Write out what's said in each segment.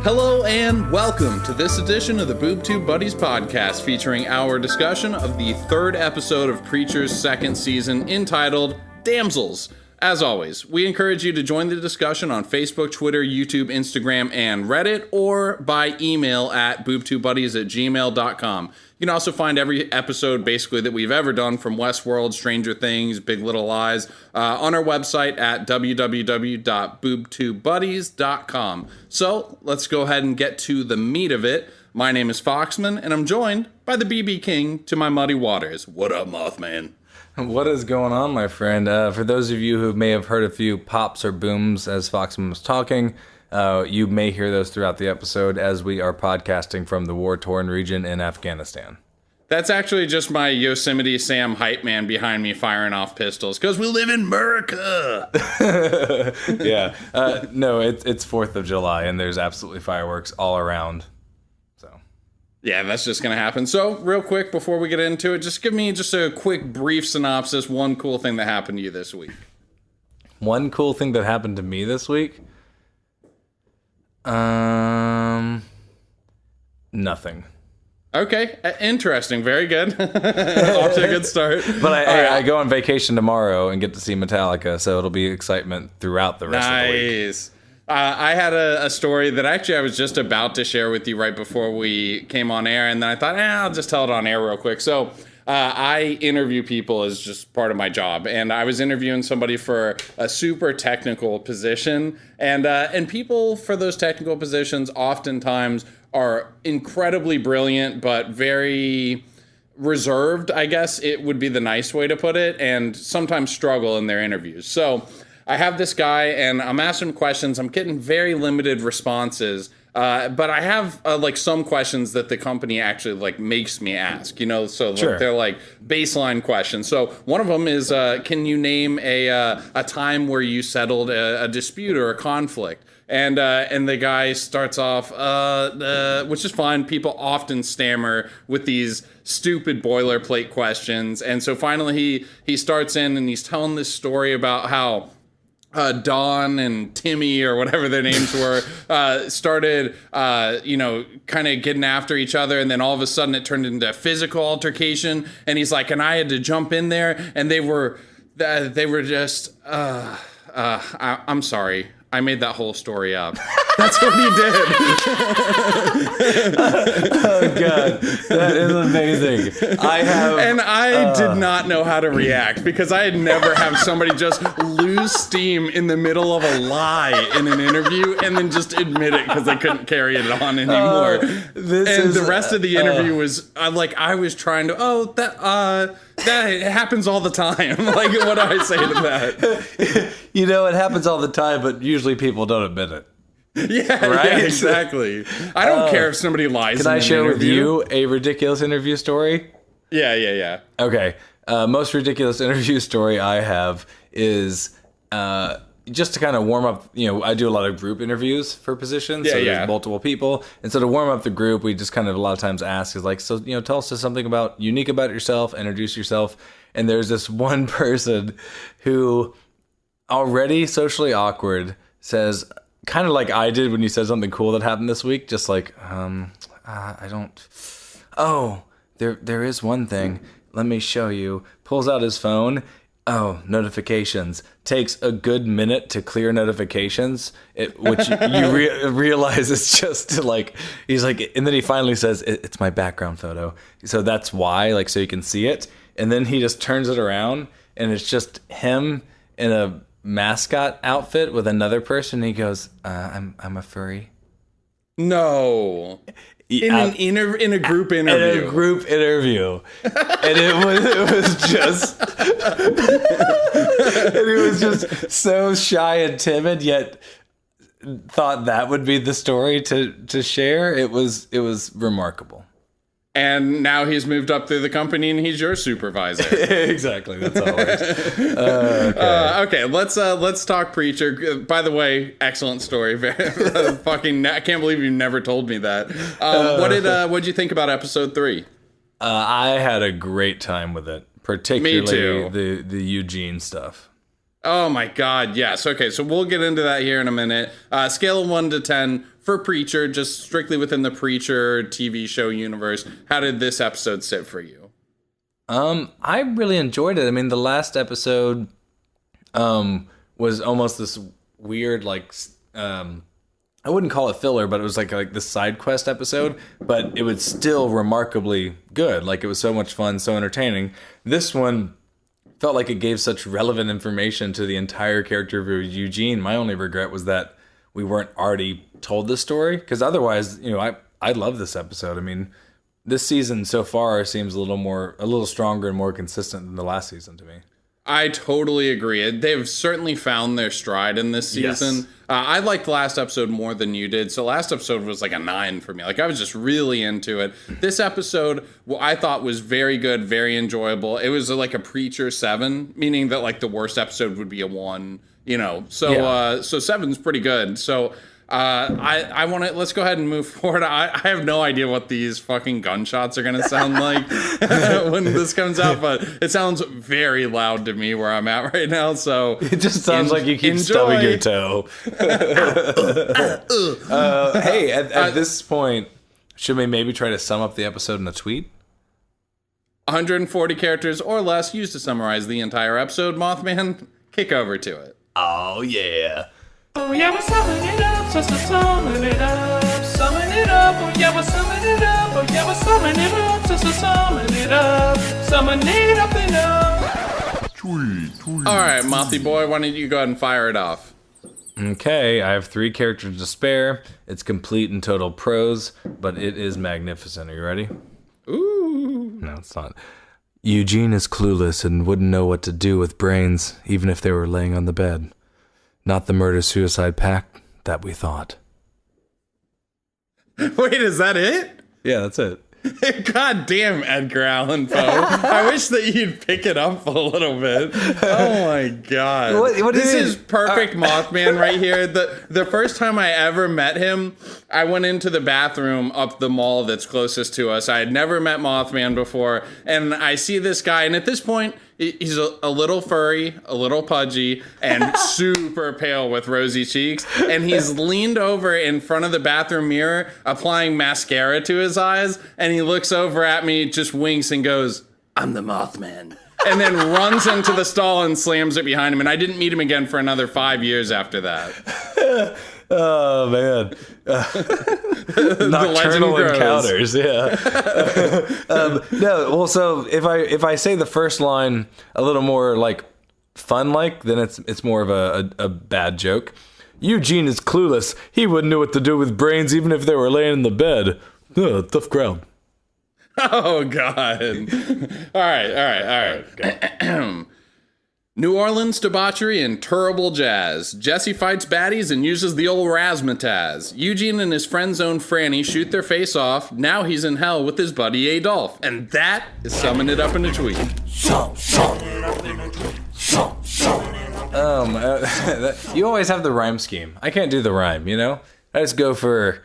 Hello and welcome to this edition of the Boob Tube Buddies podcast, featuring our discussion of the third episode of Preacher's second season, entitled Damsels. As always, we encourage you to join the discussion on Facebook, Twitter, YouTube, Instagram, and Reddit, or by email at boobtubebuddies@gmail.com. You can also find every episode basically that we've ever done, from Westworld, Stranger Things, Big Little Lies, on our website at www.boobtubebuddies.com. So let's go ahead and get to the meat of it. My name is Foxman, and I'm joined by the BB King to my muddy waters. What up, Mothman? What is going on, my friend? For those of you who may have heard a few pops or booms as Foxman was talking, you may hear those throughout the episode as we are podcasting from the war-torn region in Afghanistan. That's actually just my Yosemite Sam hype man behind me firing off pistols, because we live in America! Yeah. No, it's 4th of July, and there's absolutely fireworks all around. Yeah, that's just going to happen. So, real quick, before we get into it, just give me just a quick, brief synopsis. One cool thing that happened to you this week. One cool thing that happened to me this week? Nothing. Okay, interesting. Very good. Off to a good start. But I go on vacation tomorrow and get to see Metallica, so it'll be excitement throughout the rest of the week. Nice. I had a story that actually I was just about to share with you right before we came on air, and then I thought, I'll just tell it on air real quick. So I interview people as just part of my job, and I was interviewing somebody for a super technical position, and people for those technical positions oftentimes are incredibly brilliant, but very reserved, I guess it would be the nice way to put it, and sometimes struggle in their interviews. So I have this guy, and I'm asking him questions. I'm getting very limited responses, but I have some questions that the company actually makes me ask. So Sure. They're baseline questions. So one of them is, can you name a time where you settled a dispute or a conflict? And the guy starts off, which is fine. People often stammer with these stupid boilerplate questions, and so finally he starts in and he's telling this story about how Don and Timmy, or whatever their names were, started, kind of getting after each other. And then all of a sudden it turned into a physical altercation. And he's like, and I had to jump in there, and they were just, I'm sorry. I made that whole story up. That's what he did. Oh, God. That is amazing. I did not know how to react, because I had never had somebody just lose steam in the middle of a lie in an interview and then just admit it because they couldn't carry it on anymore. The rest of the interview was I was trying to, that happens all the time. What do I say to that? It happens all the time, but usually people don't admit it. Yeah, right? Yeah, exactly. I don't care if somebody lies. Can I share with you a ridiculous interview story? Yeah. Okay. Most ridiculous interview story I have is just to kind of warm up. I do a lot of group interviews for positions, so there's multiple people, and so to warm up the group, we just kind of a lot of times ask is tell us something unique about yourself, introduce yourself. And there's this one person who, already socially awkward, says, kind of like I did when you said something cool that happened this week, just I don't, there is one thing, let me show you, pulls out his phone, notifications, takes a good minute to clear notifications, which you realize it's just he's like, and then he finally says, it's my background photo, so that's why, so you can see it, and then he just turns it around, and it's just him in a mascot outfit with another person. He goes, I'm a furry. No. In a group interview. In a group interview. And it was just so shy and timid, yet thought that would be the story to share. It was remarkable. And now he's moved up through the company and he's your supervisor. Exactly. That's all it is. Okay, let's talk Preacher. By the way, excellent story. Fucking, I can't believe you never told me that. What'd you think about episode 3? I had a great time with it, particularly the Eugene stuff. Oh my God, yes. Okay, so we'll get into that here in a minute. Scale of 1 to 10 for Preacher, just strictly within the Preacher TV show universe, how did this episode sit for you? I really enjoyed it. I mean, the last episode was almost this weird, like, I wouldn't call it filler, but it was like this side quest episode, but it was still remarkably good. Like, it was so much fun, so entertaining. This one felt like it gave such relevant information to the entire character of Eugene. My only regret was that we weren't already told this story, because otherwise, I love this episode. I mean, this season so far seems a little stronger and more consistent than the last season to me. I totally agree. They've certainly found their stride in this season. Yes. I liked the last episode more than you did. So last episode was like a 9 for me. Like, I was just really into it. This episode, I thought was very good, very enjoyable. It was like a Preacher 7, meaning that like the worst episode would be a 1, So 7's pretty good. So I want to, let's go ahead and move forward. I have no idea what these fucking gunshots are going to sound like when this comes out, but it sounds very loud to me where I'm at right now. So it just sounds like you keep stubbing your toe. Hey, at this point, should we maybe try to sum up the episode in a tweet? 140 characters or less used to summarize the entire episode. Mothman, kick over to it. Oh, yeah. Oh yeah, we're summing it up, so summing it up, summing it up. Oh yeah, we're summing it up. Oh yeah, we're summing it up, so summing it up, summing it up and up. Tweet. All right, Mothy boy, why don't you go ahead and fire it off? Okay, I have 3 characters to spare. It's complete and total prose, but it is magnificent. Are you ready? Ooh. No, it's not. Eugene is clueless and wouldn't know what to do with brains, even if they were laying on the bed. Not the murder-suicide pact that we thought. Wait, is that it? Yeah, that's it. God damn, Edgar Allan Poe. I wish that you'd pick it up a little bit. Oh my god. What this is perfect Mothman right here. The first time I ever met him, I went into the bathroom up the mall that's closest to us. I had never met Mothman before, and I see this guy, and at this point, he's a little furry, a little pudgy, and super pale with rosy cheeks. And he's leaned over in front of the bathroom mirror, applying mascara to his eyes. And he looks over at me, just winks and goes, "I'm the Mothman." And then runs into the stall and slams it behind him. And I didn't meet him again for another 5 years after that. Oh, man. Nocturnal encounters, yeah. No, well, so if I say the first line a little more, like, fun-like, then it's more of a bad joke. Eugene is clueless. He wouldn't know what to do with brains even if they were laying in the bed. Tough crowd. Oh, God. All right. New Orleans debauchery and terrible jazz. Jesse fights baddies and uses the old razzmatazz. Eugene and his friend zone Franny shoot their face off. Now he's in hell with his buddy Adolph. And that is summing it up in a tweet. You always have the rhyme scheme. I can't do the rhyme, I just go for,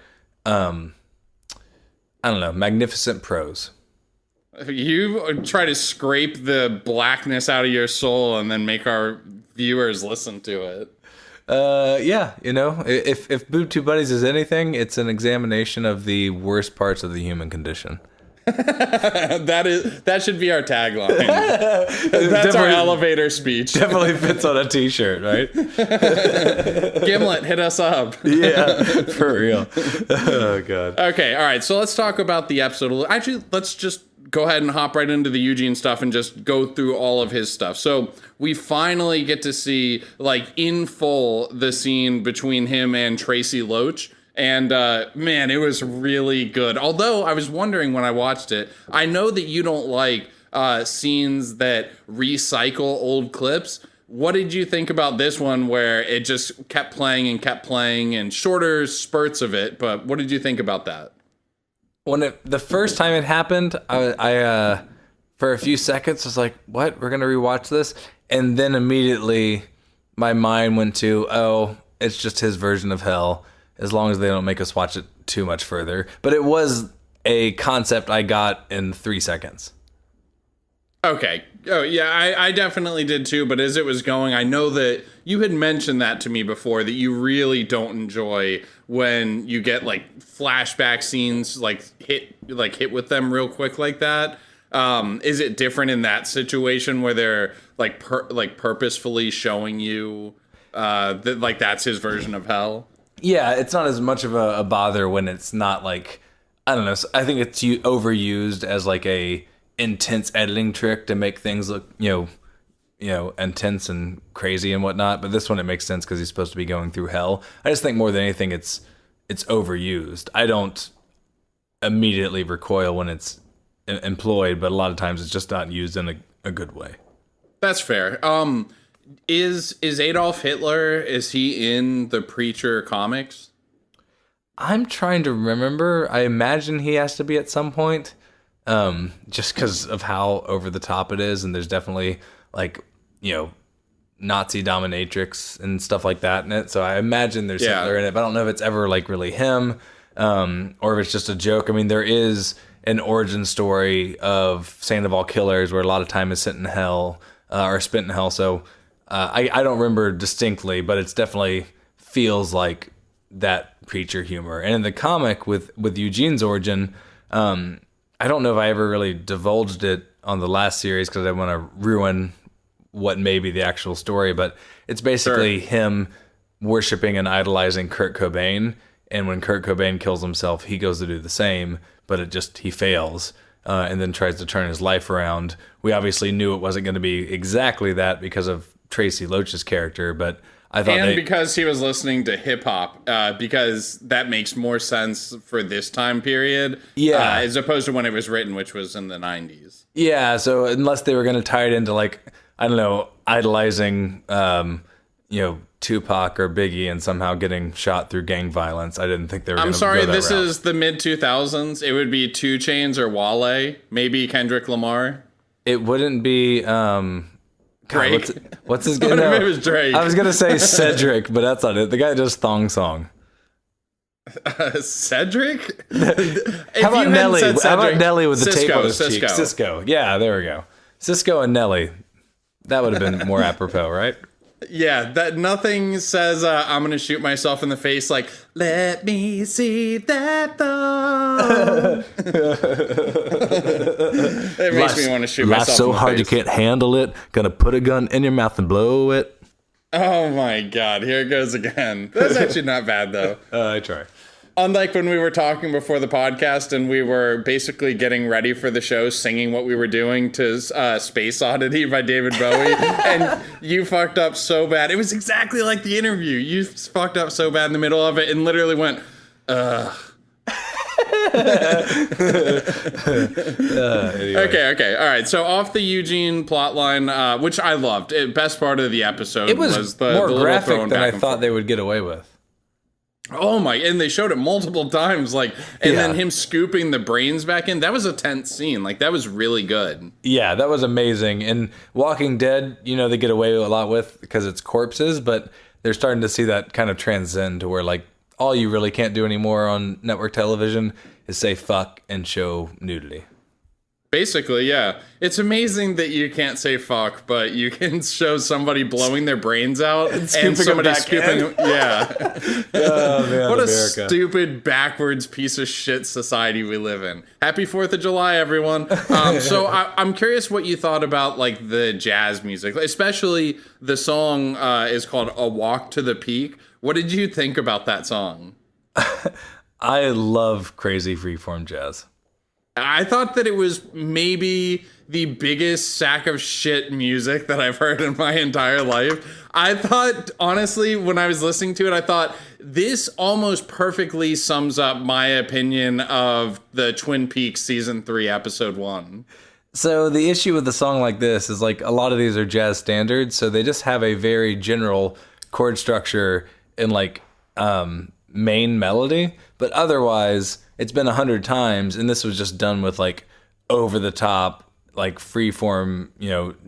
I don't know, magnificent prose. You try to scrape the blackness out of your soul and then make our viewers listen to it. Yeah, if Boob Two Buddies is anything, it's an examination of the worst parts of the human condition. That should be our tagline. That's our elevator speech. Definitely fits on a t-shirt, right? Gimlet, hit us up. Yeah, for real. Oh, God. Okay, all right, so let's talk about the episode. Actually, let's just go ahead and hop right into the Eugene stuff and just go through all of his stuff. So we finally get to see, like, in full, the scene between him and Tracy Loach. And, man, it was really good. Although I was wondering when I watched it, I know that you don't like scenes that recycle old clips. What did you think about this one where it just kept playing and shorter spurts of it? But what did you think about that? When the first time it happened, I for a few seconds was like, what? We're going to rewatch this? And then immediately my mind went to, oh, it's just his version of hell, as long as they don't make us watch it too much further. But it was a concept I got in 3 seconds. Okay, Oh, yeah, I definitely did too, but as it was going, I know that you had mentioned that to me before, that you really don't enjoy when you get, like, flashback scenes, hit with them real quick like that. Is it different in that situation where they're, purposefully showing you that, that's his version of hell? Yeah, it's not as much of a bother when it's not, like, I don't know, I think it's overused as, like, a intense editing trick to make things look, intense and crazy and whatnot. But this one, it makes sense because he's supposed to be going through hell. I just think more than anything, it's overused. I don't immediately recoil when it's employed, but a lot of times it's just not used in a good way. That's fair. Is Adolf Hitler, is he in the Preacher comics? I'm trying to remember. I imagine he has to be at some point. Just because of how over the top it is, and there's definitely Nazi dominatrix and stuff like that in it. So I imagine there's Hitler in it, but I don't know if it's ever really him, or if it's just a joke. I mean, there is an origin story of Sandoval Killers where a lot of time is spent in hell. So I don't remember distinctly, but it's definitely feels like that Preacher humor. And in the comic with Eugene's origin, I don't know if I ever really divulged it on the last series because I want to ruin what may be the actual story, but it's basically him worshiping and idolizing Kurt Cobain, and when Kurt Cobain kills himself, he goes to do the same, but he fails, and then tries to turn his life around. We obviously knew it wasn't going to be exactly that because of Tracy Loach's character, but I thought because he was listening to hip hop, because that makes more sense for this time period, as opposed to when it was written, which was in the 90s. Yeah, so unless they were going to tie it into idolizing, Tupac or Biggie and somehow getting shot through gang violence, I didn't think they were going to go that route. I'm sorry, this is the mid 2000s. It would be 2 Chainz or Wale, maybe Kendrick Lamar. It wouldn't be. Drake. What's his name? It was Drake. I was gonna say Cedric, but that's not it. The guy does Thong Song. Cedric? How about Nelly? How about Nelly with the tape on his cheek? Cisco. Yeah, there we go. Cisco and Nelly. That would have been more apropos, right? Yeah, that nothing says I'm gonna shoot myself in the face like let me see that thong. It makes me want to shoot myself. So in the hard face. You can't handle it. Gonna put a gun in your mouth and blow it. Oh my god, here it goes again. That's actually not bad though. I try. Unlike when we were talking before the podcast and we were basically getting ready for the show, singing what we were doing to Space Oddity by David Bowie, and you fucked up so bad. It was exactly like the interview. You fucked up so bad in the middle of it and literally went, ugh. Anyway. Okay. All right. So off the Eugene plotline, which I loved. Best part of the episode was the more the graphic than I thought they would get away with. Oh my! And they showed it multiple times, then him scooping the brains back in. That was a tense scene. That was really good. Yeah, that was amazing. And Walking Dead, they get away a lot with because it's corpses, but they're starting to see that kind of transcend to where all you really can't do anymore on network television is say fuck and show nudity. Basically, yeah. It's amazing that you can't say fuck, but you can show somebody blowing their brains out and somebody scooping. Yeah. Oh, man, what America. A stupid, backwards piece of shit society we live in. Happy 4th of July, everyone. So I'm curious what you thought about the jazz music, especially the song is called "A Walk to the Peak." What did you think about that song? I love crazy freeform jazz. I thought that it was maybe the biggest sack of shit music that I've heard in my entire life. I thought, honestly, when I was listening to it, I thought this almost perfectly sums up my opinion of the Twin Peaks season 3, episode 1. So the issue with a song like this is a lot of these are jazz standards, so they just have a very general chord structure and main melody, but otherwise it's been 100 times, and this was just done with over the top freeform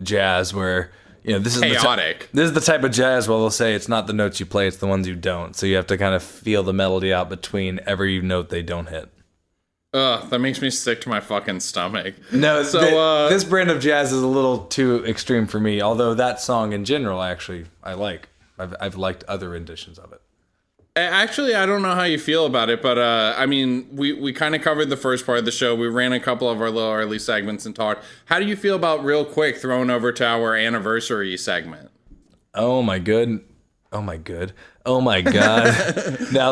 jazz where this is chaotic. This is the type of jazz where they'll say it's not the notes you play, it's the ones you don't, so you have to kind of feel the melody out between every note they don't hit. Ugh, that makes me sick to my fucking stomach. No, so this brand of jazz is a little too extreme for me. Although that song in general, actually, I like. I've liked other renditions of it. Actually, I don't know how you feel about it, but I mean, we kind of covered the first part of the show. We ran a couple of our little early segments and talked. How do you feel about real quick throwing over to our anniversary segment? Oh my God. Now's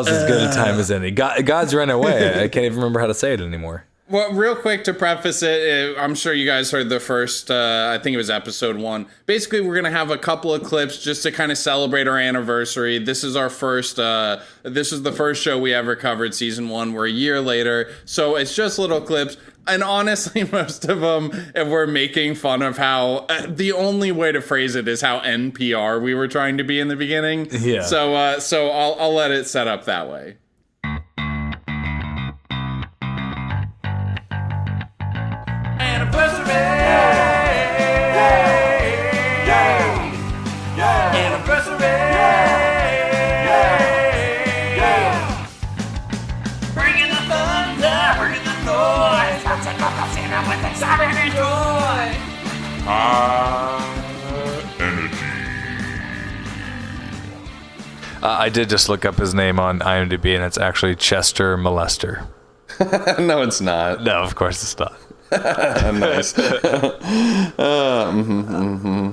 as good a time as any. God's run away. I can't even remember how to say it anymore. Well, real quick to preface it, I'm sure you guys heard the first, I think it was episode 1. Basically, we're going to have a couple of clips just to kind of celebrate our anniversary. This is our first, this is the first show we ever covered, season 1. We're a year later. So it's just little clips. And honestly, most of them, if we're making fun of how, the only way to phrase it is how NPR we were trying to be in the beginning. Yeah. So I'll let it set up that way. Anniversary! Anniversary! Bringing the thunder, bringing the noise. Let's take off the scene with excitement and joy. I did just look up his name on IMDb, and it's actually Chester Molester. No, it's not. No, of course it's not. Nice.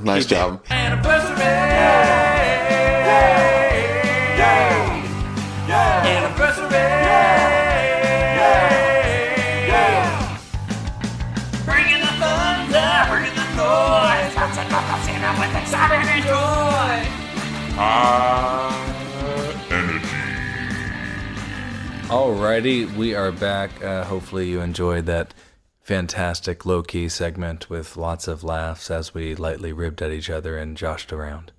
Nice job. Anniversary! Anniversary! Bringing the thunder, bringing the noise. Let's take off the scene with excitement and joy. Alrighty, we are back. Hopefully you enjoyed that fantastic low-key segment with lots of laughs as we lightly ribbed at each other and joshed around.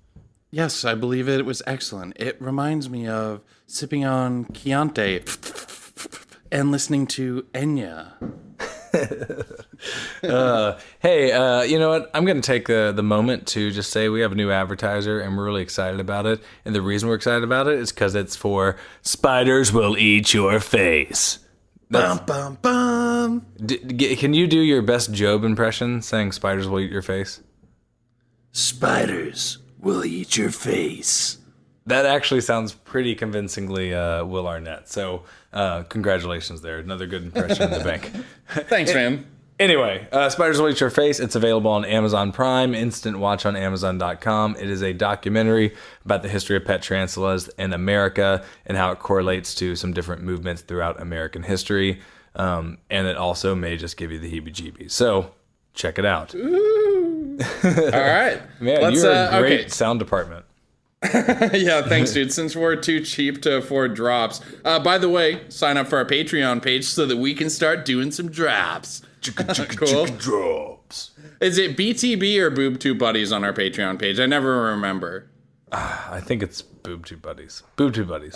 Yes, I believe it was excellent. It reminds me of sipping on Chianti and listening to Enya. Hey, you know what? I'm going to take the moment to just say we have a new advertiser and we're really excited about it. And the reason we're excited about it is because it's for Spiders Will Eat Your Face. Bum, bum, bum. Can you do your best Job impression saying spiders will eat your face? Spiders will eat your face. That actually sounds pretty convincingly Will Arnett. So congratulations there. Another good impression in the bank. Thanks, man. Anyway, Spiders Will Eat Your Face. It's available on Amazon Prime, instant watch on amzn.to. It is a documentary about the history of pet tarantulas in America and how it correlates to some different movements throughout American history. And it also may just give you the heebie-jeebies. So, check it out. Ooh. All right. Man, you're a great sound department. Yeah, thanks, dude. Since we're too cheap to afford drops. By the way, sign up for our Patreon page so that we can start doing some drops. Cool. Drops. Is it BTB or Boob Two Buddies on our Patreon page? I never remember. I think it's Boob Two Buddies. Boob Two Buddies.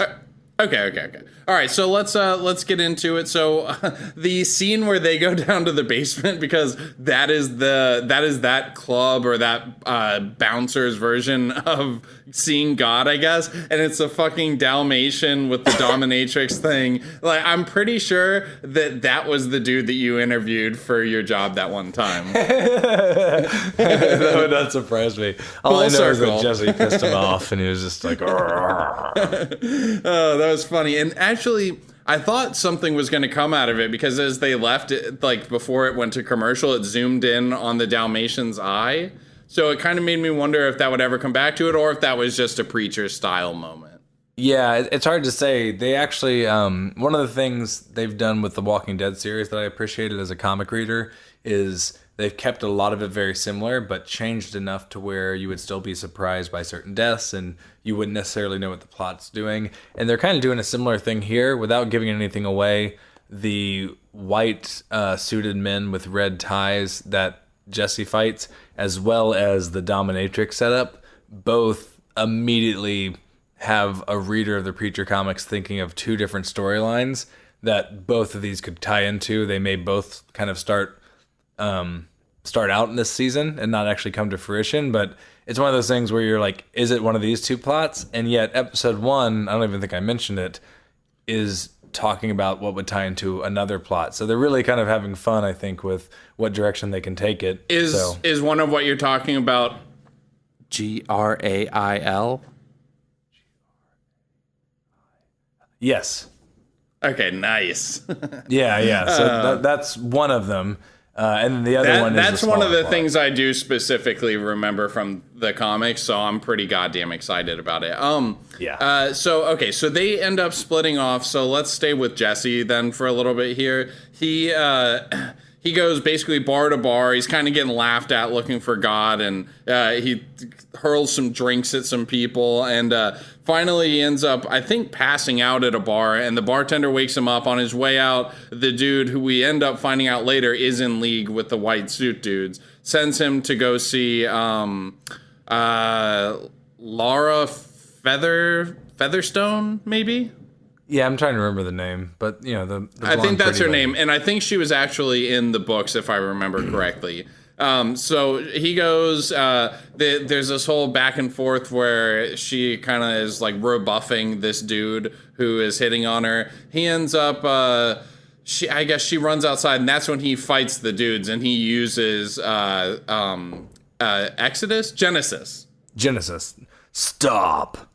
Okay. All right, so let's get into it. So the scene where they go down to the basement, because that is that club or that bouncer's version of seeing God, I guess, and it's a fucking Dalmatian with the dominatrix thing. Like, I'm pretty sure that was the dude that you interviewed for your job that one time. That would not surprise me. All I know is that Jesse pissed him off, and he was just like, oh, that was funny. And actually, I thought something was going to come out of it, because as they left it, like before it went to commercial, it zoomed in on the Dalmatian's eye. So it kind of made me wonder if that would ever come back to it, or if that was just a Preacher style moment. Yeah, it's hard to say. They actually, one of the things they've done with the Walking Dead series that I appreciated as a comic reader is they've kept a lot of it very similar, but changed enough to where you would still be surprised by certain deaths and you wouldn't necessarily know what the plot's doing. And they're kind of doing a similar thing here without giving anything away. The white suited men with red ties that Jesse fights, as well as the dominatrix setup, both immediately have a reader of the Preacher comics thinking of two different storylines that both of these could tie into. They may both kind of start out in this season and not actually come to fruition, but it's one of those things where you're like, is it one of these two plots? And yet episode 1, I don't even think I mentioned it, is talking about what would tie into another plot. So they're really kind of having fun, I think, with what direction they can take it. Is one of what you're talking about Grail? Yes. Okay, nice. Yeah. So that's one of them. And then the other one is that's one of the plot. things I do specifically remember from the comics, so I'm pretty goddamn excited about it. So they end up splitting off. So let's stay with Jesse then for a little bit here. He goes basically bar to bar. He's kind of getting laughed at looking for God, and he hurls some drinks at some people, and finally he ends up, I think, passing out at a bar, and the bartender wakes him up. On his way out, the dude, who we end up finding out later is in league with the white suit dudes, sends him to go see Laura Featherstone, maybe? Yeah, I'm trying to remember the name, but the I think that's her lady. name, and I think she was actually in the books, if I remember correctly. So he goes. There's this whole back and forth where she kind of is like rebuffing this dude who is hitting on her. He ends up. I guess she runs outside, and that's when he fights the dudes, and he uses Genesis. Stop.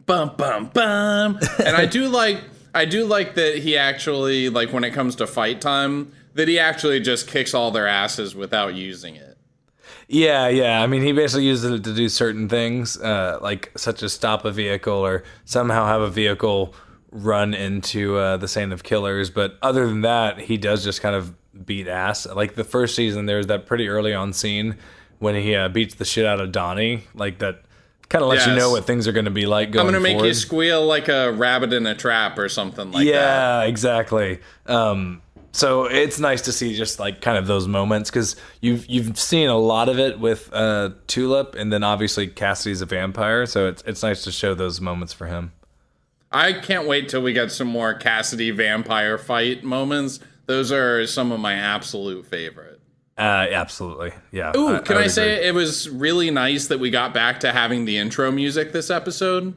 Bum bum bum. And I do like that he actually, like, when it comes to fight time, that he actually just kicks all their asses without using it. Yeah. I mean, he basically uses it to do certain things, like such as stop a vehicle or somehow have a vehicle run into the Saint of Killers. But other than that, he does just kind of beat ass. Like the first season, there's that pretty early on scene when he beats the shit out of Donnie, like that. Kind of lets you know what things are going to be like going forward. I'm going to make you squeal like a rabbit in a trap or something like that. Yeah, exactly. So it's nice to see just like kind of those moments, because you've seen a lot of it with Tulip, and then obviously Cassidy's a vampire, so it's nice to show those moments for him. I can't wait till we get some more Cassidy vampire fight moments. Those are some of my absolute favorite. Absolutely. Yeah. Ooh, can I say it was really nice that we got back to having the intro music this episode?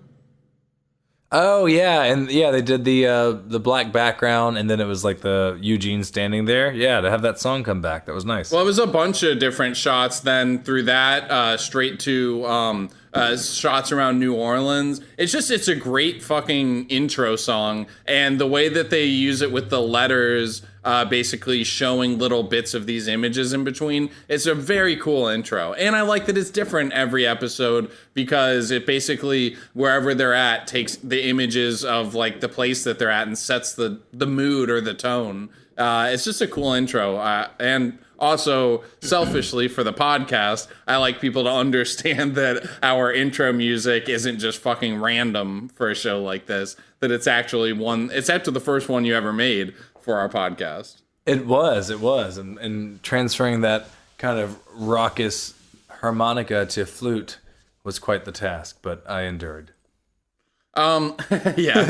Oh yeah, and yeah, they did the black background, and then it was like the Eugene standing there. Yeah, to have that song come back, that was nice. Well, it was a bunch of different shots. Then through that, straight to shots around New Orleans. It's a great fucking intro song, and the way that they use it with the letters. Basically showing little bits of these images in between. It's a very cool intro. And I like that it's different every episode, because it basically, wherever they're at, takes the images of like the place that they're at and sets the mood or the tone. It's just a cool intro. And also, selfishly for the podcast, I like people to understand that our intro music isn't just fucking random for a show like this, that it's actually it's actually the first one you ever made for our podcast. It was. And transferring that kind of raucous harmonica to flute was quite the task, but I endured. Yeah.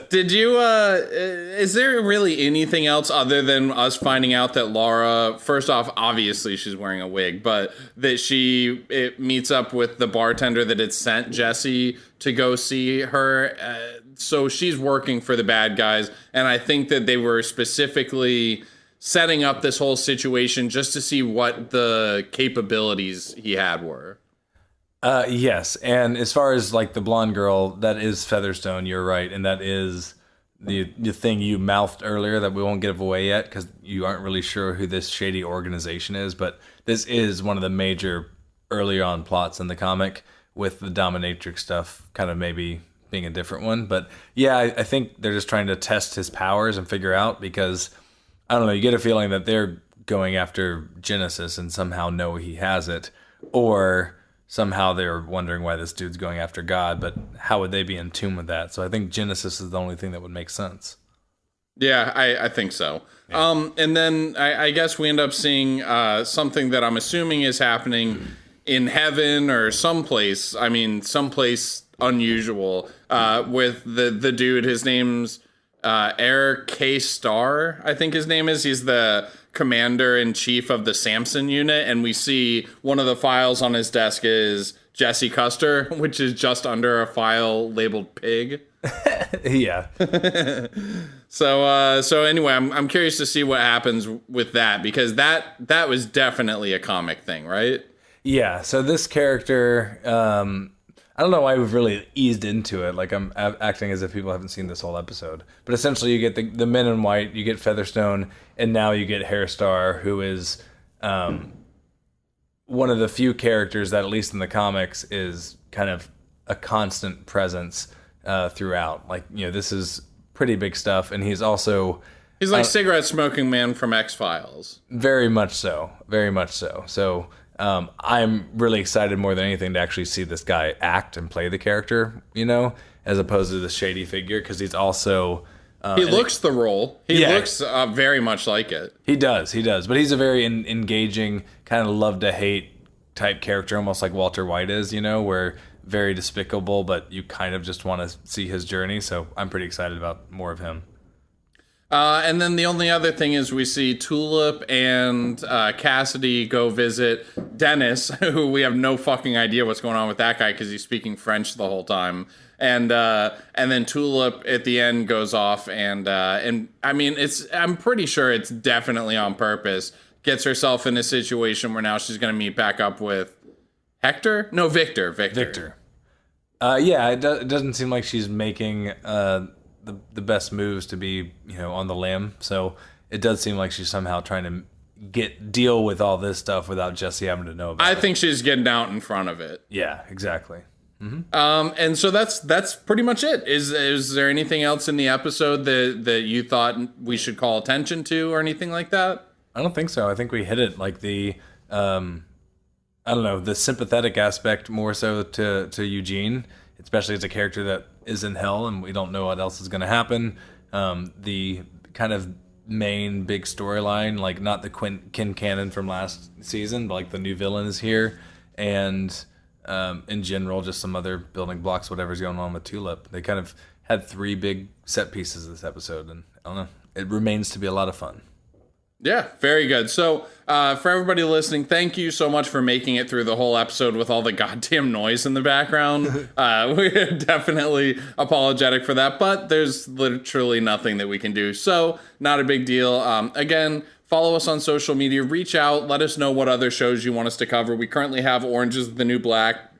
Did you, is there really anything else other than us finding out that Laura, first off, obviously she's wearing a wig, but that it meets up with the bartender that had sent Jesse to go see her. So she's working for the bad guys. And I think that they were specifically setting up this whole situation just to see what the capabilities he had were. Yes, and as far as like the blonde girl, that is Featherstone, you're right, and that is the thing you mouthed earlier that we won't give away yet, because you aren't really sure who this shady organization is, but this is one of the major early on plots in the comic, with the dominatrix stuff kind of maybe being a different one. But yeah, I think they're just trying to test his powers and figure out, because, I don't know, you get a feeling that they're going after Genesis and somehow know he has it, or somehow they're wondering why this dude's going after God, but how would they be in tune with that? So I think Genesis is the only thing that would make sense. Yeah, I think so. Yeah. And then I guess we end up seeing something that I'm assuming is happening in heaven or someplace. I mean, someplace unusual with the dude. His name's Eric K. Starr, I think his name is. He's the commander-in-chief of the Samson unit, and we see one of the files on his desk is Jesse Custer, which is just under a file labeled pig. Yeah. So anyway, I'm curious to see what happens with that, because that was definitely a comic thing, right? Yeah. So this character, I don't know why we've really eased into it. Like, I'm acting as if people haven't seen this whole episode. But essentially, you get the men in white, you get Featherstone, and now you get Hairstar, who is one of the few characters that, at least in the comics, is kind of a constant presence throughout. Like, this is pretty big stuff, and he's also... He's like cigarette smoking man from X-Files. Very much so. Very much so. So... I'm really excited more than anything to actually see this guy act and play the character, as opposed to the shady figure, because he's also... he looks the role. He looks very much like it. He does. But he's a very engaging, kind of love-to-hate type character, almost like Walter White is, where very despicable, but you kind of just want to see his journey, so I'm pretty excited about more of him. And then the only other thing is we see Tulip and Cassidy go visit Dennis, who we have no fucking idea what's going on with that guy because he's speaking French the whole time. And then Tulip at the end goes off and I mean, I'm pretty sure it's definitely on purpose. Gets herself in a situation where now she's going to meet back up with Victor. Yeah, it doesn't seem like she's making... the best moves to be, on the lam. So it does seem like she's somehow trying to deal with all this stuff without Jesse having to know about it. I think she's getting out in front of it. Yeah, exactly. Mm-hmm. And so that's pretty much it. Is there anything else in the episode that you thought we should call attention to or anything like that? I don't think so. I think we hit it, like the, I don't know, the sympathetic aspect more so to Eugene, especially as a character that is in hell and we don't know what else is going to happen. The kind of main big storyline, like not the Kin Cannon from last season, but like the new villain is here. And in general, just some other building blocks, whatever's going on with Tulip. They kind of had 3 big set pieces this episode, and I don't know, it remains to be a lot of fun. Yeah, very good. So for everybody listening, thank you so much for making it through the whole episode with all the goddamn noise in the background. We're definitely apologetic for that, but there's literally nothing that we can do. So not a big deal. Again, follow us on social media. Reach out. Let us know what other shows you want us to cover. We currently have Orange is the New Black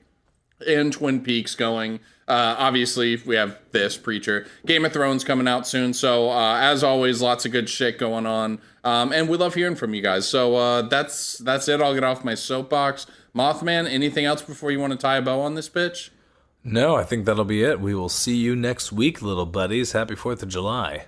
and Twin Peaks going. Obviously, we have this Preacher. Game of Thrones coming out soon. So as always, lots of good shit going on. And we love hearing from you guys. So that's it. I'll get off my soapbox. Mothman, anything else before you want to tie a bow on this bitch? No, I think that'll be it. We will see you next week, little buddies. Happy 4th of July.